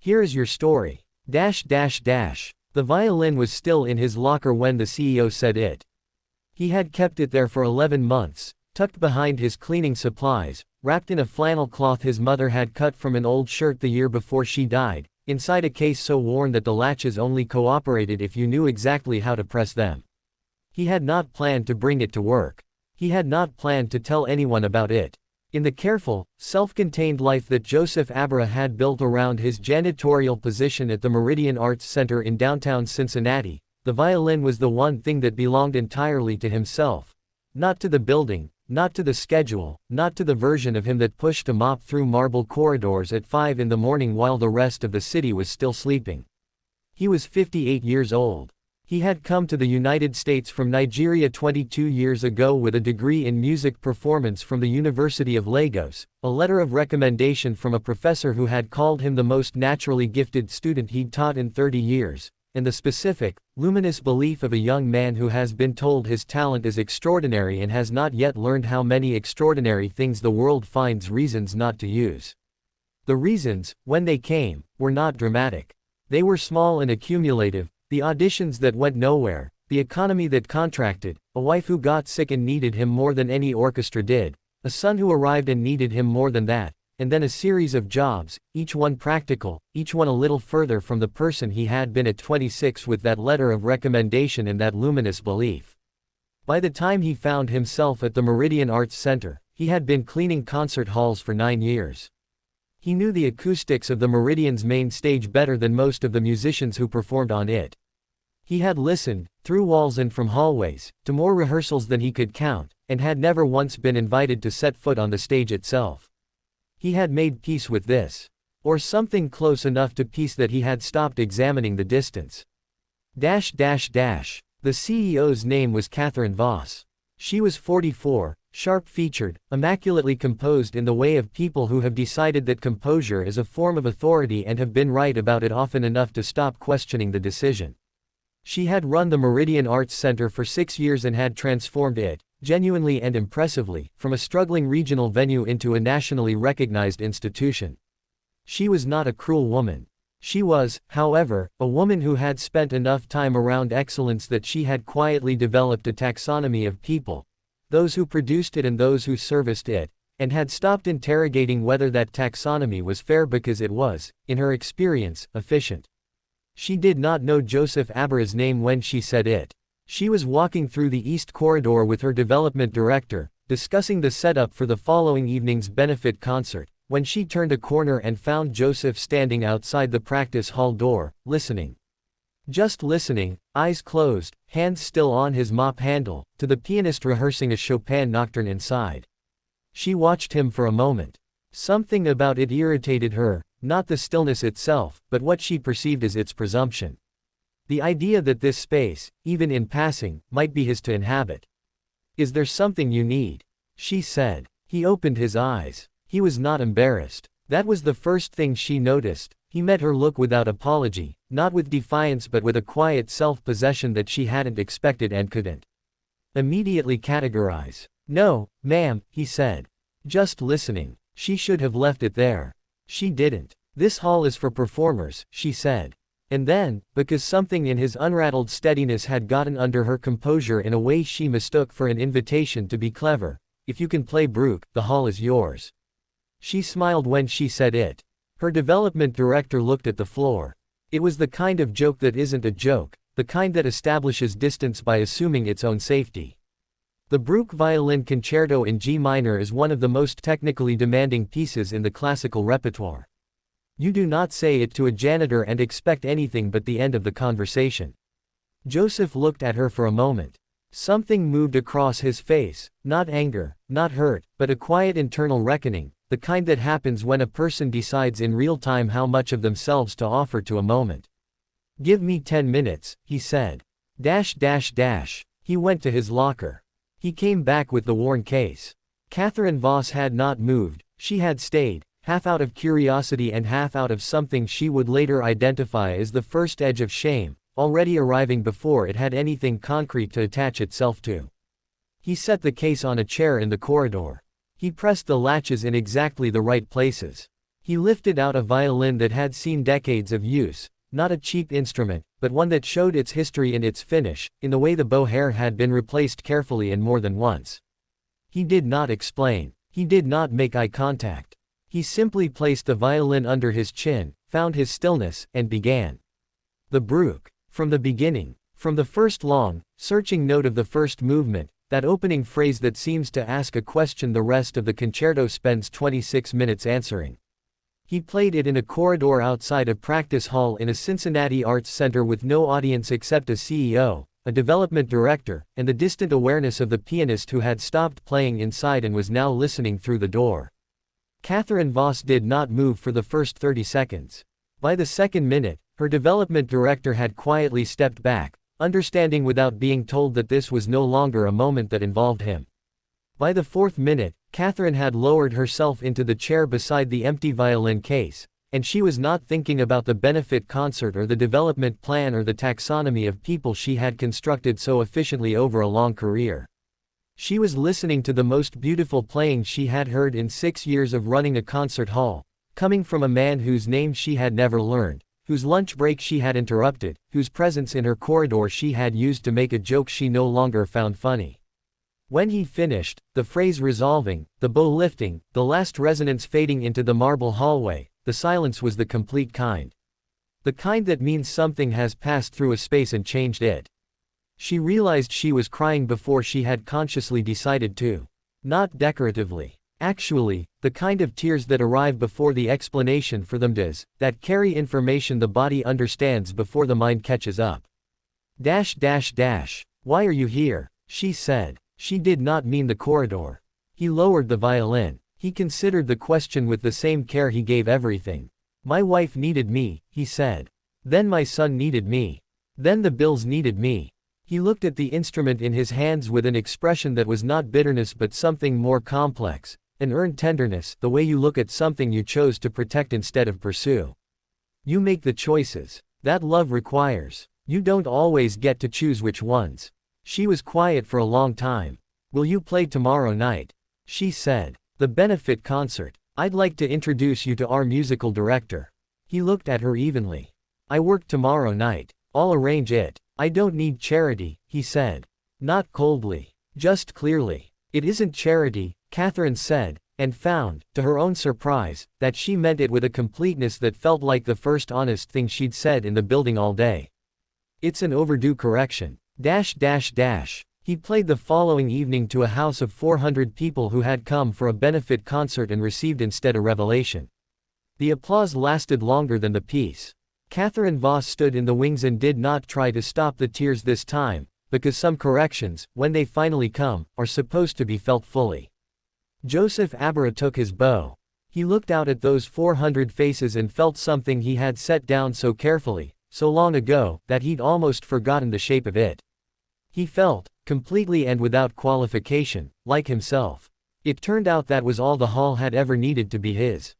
Here is your story. The violin was still in his locker when the CEO said it. He had kept it there for 11 months, tucked behind his cleaning supplies, wrapped in a flannel cloth his mother had cut from an old shirt the year before she died, inside a case so worn that the latches only cooperated if you knew exactly how to press them. He had not planned to bring it to work. He had not planned to tell anyone about it. In the careful, self-contained life that Joseph Abra had built around his janitorial position at the Meridian Arts Center in downtown Cincinnati, the violin was the one thing that belonged entirely to himself. Not to the building, not to the schedule, not to the version of him that pushed a mop through marble corridors at 5 in the morning while the rest of the city was still sleeping. He was 58 years old. He had come to the United States from Nigeria 22 years ago with a degree in music performance from the University of Lagos, a letter of recommendation from a professor who had called him the most naturally gifted student he'd taught in 30 years, and the specific, luminous belief of a young man who has been told his talent is extraordinary and has not yet learned how many extraordinary things the world finds reasons not to use. The reasons, when they came, were not dramatic. They were small and accumulative. The auditions that went nowhere, the economy that contracted, a wife who got sick and needed him more than any orchestra did, a son who arrived and needed him more than that, and then a series of jobs, each one practical, each one a little further from the person he had been at 26 with that letter of recommendation and that luminous belief. By the time he found himself at the Meridian Arts Center, he had been cleaning concert halls for 9 years. He knew the acoustics of the Meridian's main stage better than most of the musicians who performed on it. He had listened, through walls and from hallways, to more rehearsals than he could count, and had never once been invited to set foot on the stage itself. He had made peace with this. Or something close enough to peace that he had stopped examining the distance. The CEO's name was Catherine Voss. She was 44, sharp-featured, immaculately composed in the way of people who have decided that composure is a form of authority and have been right about it often enough to stop questioning the decision. She had run the Meridian Arts Center for 6 years and had transformed it, genuinely and impressively, from a struggling regional venue into a nationally recognized institution. She was not a cruel woman. She was, however, a woman who had spent enough time around excellence that she had quietly developed a taxonomy of people, those who produced it and those who serviced it, and had stopped interrogating whether that taxonomy was fair because it was, in her experience, efficient. She did not know Joseph Abra's name when she said it. She was walking through the East Corridor with her development director, discussing the setup for the following evening's benefit concert, when she turned a corner and found Joseph standing outside the practice hall door, listening. Just listening, eyes closed, hands still on his mop handle, to the pianist rehearsing a Chopin nocturne inside. She watched him for a moment. Something about it irritated her, not the stillness itself, but what she perceived as its presumption. The idea that this space, even in passing, might be his to inhabit. "Is there something you need?" she said. He opened his eyes. He was not embarrassed. That was the first thing she noticed. He met her look without apology, not with defiance but with a quiet self-possession that she hadn't expected and couldn't immediately categorize. "No, ma'am," he said. "Just listening." She should have left it there. She didn't. "This hall is for performers," she said. And then, because something in his unrattled steadiness had gotten under her composure in a way she mistook for an invitation to be clever, "If you can play Bruch, the hall is yours." She smiled when she said it. Her development director looked at the floor. It was the kind of joke that isn't a joke, the kind that establishes distance by assuming its own safety. The Bruch Violin Concerto in G minor is one of the most technically demanding pieces in the classical repertoire. You do not say it to a janitor and expect anything but the end of the conversation. Joseph looked at her for a moment. Something moved across his face, not anger, not hurt, but a quiet internal reckoning, the kind that happens when a person decides in real time how much of themselves to offer to a moment. "Give me 10 minutes, he said. He went to his locker. He came back with the worn case. Catherine Voss had not moved, she had stayed, half out of curiosity and half out of something she would later identify as the first edge of shame, already arriving before it had anything concrete to attach itself to. He set the case on a chair in the corridor. He pressed the latches in exactly the right places. He lifted out a violin that had seen decades of use, not a cheap instrument, but one that showed its history in its finish, in the way the bow hair had been replaced carefully and more than once. He did not explain. He did not make eye contact. He simply placed the violin under his chin, found his stillness, and began. The Bruch. From the beginning. From the first long, searching note of the first movement, that opening phrase that seems to ask a question the rest of the concerto spends 26 minutes answering. He played it in a corridor outside a practice hall in a Cincinnati arts center with no audience except a CEO, a development director, and the distant awareness of the pianist who had stopped playing inside and was now listening through the door. Catherine Voss did not move for the first 30 seconds. By the second minute, her development director had quietly stepped back, understanding without being told that this was no longer a moment that involved him. By the fourth minute, Catherine had lowered herself into the chair beside the empty violin case, and she was not thinking about the benefit concert or the development plan or the taxonomy of people she had constructed so efficiently over a long career. She was listening to the most beautiful playing she had heard in 6 years of running a concert hall, coming from a man whose name she had never learned, whose lunch break she had interrupted, whose presence in her corridor she had used to make a joke she no longer found funny. When he finished, the phrase resolving, the bow lifting, the last resonance fading into the marble hallway, the silence was the complete kind. The kind that means something has passed through a space and changed it. She realized she was crying before she had consciously decided to. Not decoratively. Actually, the kind of tears that arrive before the explanation for them does, that carry information the body understands before the mind catches up. Why are you here? She said. She did not mean the corridor. He lowered the violin. He considered the question with the same care he gave everything. My wife needed me, he said. Then my son needed me. Then the bills needed me. He looked at the instrument in his hands with an expression that was not bitterness but something more complex, an earned tenderness, the way you look at something you chose to protect instead of pursue. You make the choices that love requires. You don't always get to choose which ones. She was quiet for a long time. Will you play tomorrow night? She said. The benefit concert. I'd like to introduce you to our musical director. He looked at her evenly. I work tomorrow night. I'll arrange it. I don't need charity, he said. Not coldly. Just clearly. It isn't charity, Catherine said, and found, to her own surprise, that she meant it with a completeness that felt like the first honest thing she'd said in the building all day. It's an overdue correction. He played the following evening to a house of 400 people who had come for a benefit concert and received instead a revelation. The applause lasted longer than the piece. Catherine Voss stood in the wings and did not try to stop the tears this time, because some corrections, when they finally come, are supposed to be felt fully. Joseph Abara took his bow. He looked out at those 400 faces and felt something he had set down so carefully, so long ago, that he'd almost forgotten the shape of it. He felt, completely and without qualification, like himself. It turned out that was all the hall had ever needed to be his.